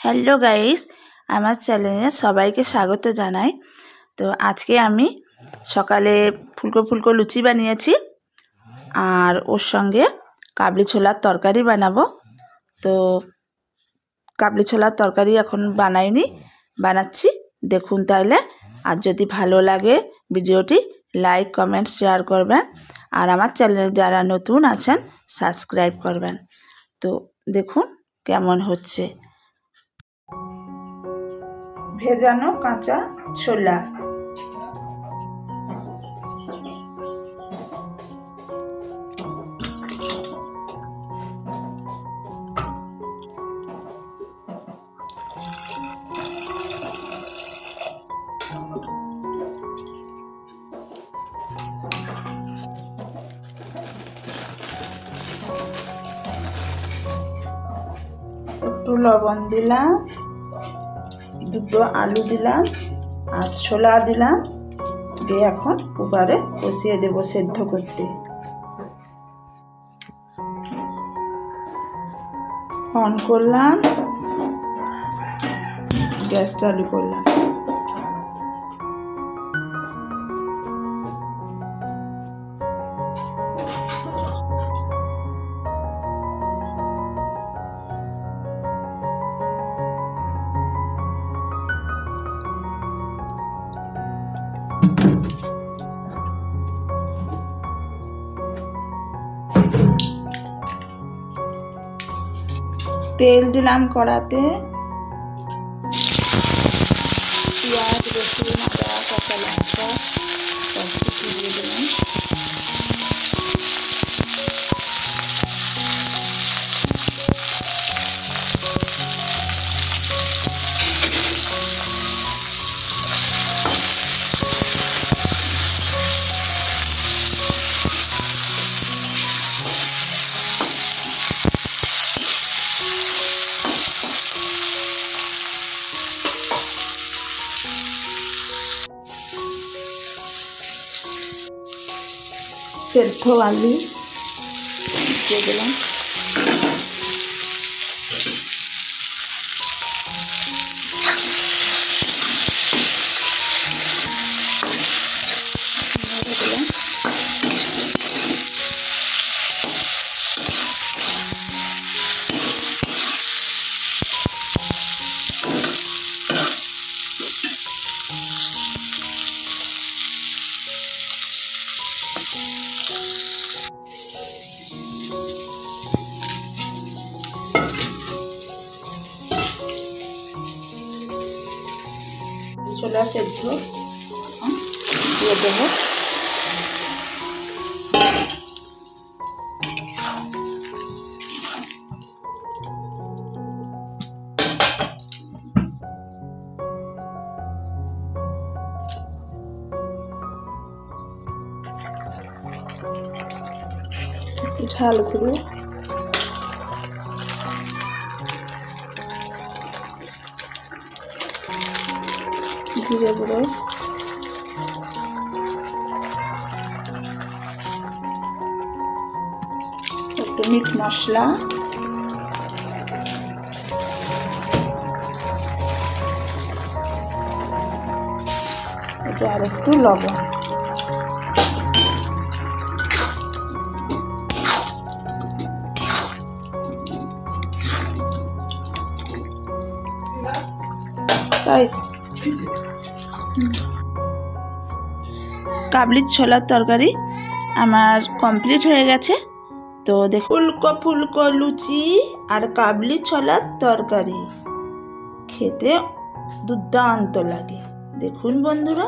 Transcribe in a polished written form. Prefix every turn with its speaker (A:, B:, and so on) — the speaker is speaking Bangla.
A: হ্যালো গাইস, আমার চ্যানেলে সবাইকে স্বাগত জানাই। তো আজকে আমি সকালে ফুলকো ফুলকো লুচি বানিয়েছি আর ওর সঙ্গে কাবলি ছোলার তরকারি বানাবো। তো কাবলি ছোলার তরকারি এখন বানাইনি, বানাচ্ছি, দেখুন তাহলে। আর যদি ভালো লাগে ভিডিওটি লাইক কমেন্ট শেয়ার করবেন, আর আমার চ্যানেলে যারা নতুন আছেন সাবস্ক্রাইব করবেন। তো দেখুন কেমন হচ্ছে। ভেজানো কাঁচা ছোলা, একটু লবণ দিলাম, দুটো আলু দিলাম আর ছোলা দিলাম, দিয়ে এখন কুকারে বসিয়ে দেবো সেদ্ধ করতে। অন করলাম, গ্যাস চালু করলাম। তেল দিলাম কড়াতে, পেঁয়াজ রসুন আদা কাঁচা লঙ্কা সব কিছু দিয়ে দিলাম। সেদ্ধ আলু দিয়ে দিলাম, ছোলা সেদ্ধ দিয়ে দেবো। ঝাল গুঁড়ো, জিরে গুঁড়ো, একটু মিট মশলা, আর একটু লবণ। তাই কাবলি ছোলার তরকারি আমার কমপ্লিট হয়ে গেছে। তো দেখুন ফুলকো ফুলকো লুচি আর কাবলি ছোলার তরকারি খেতে দুর্দান্ত লাগে। দেখুন বন্ধুরা।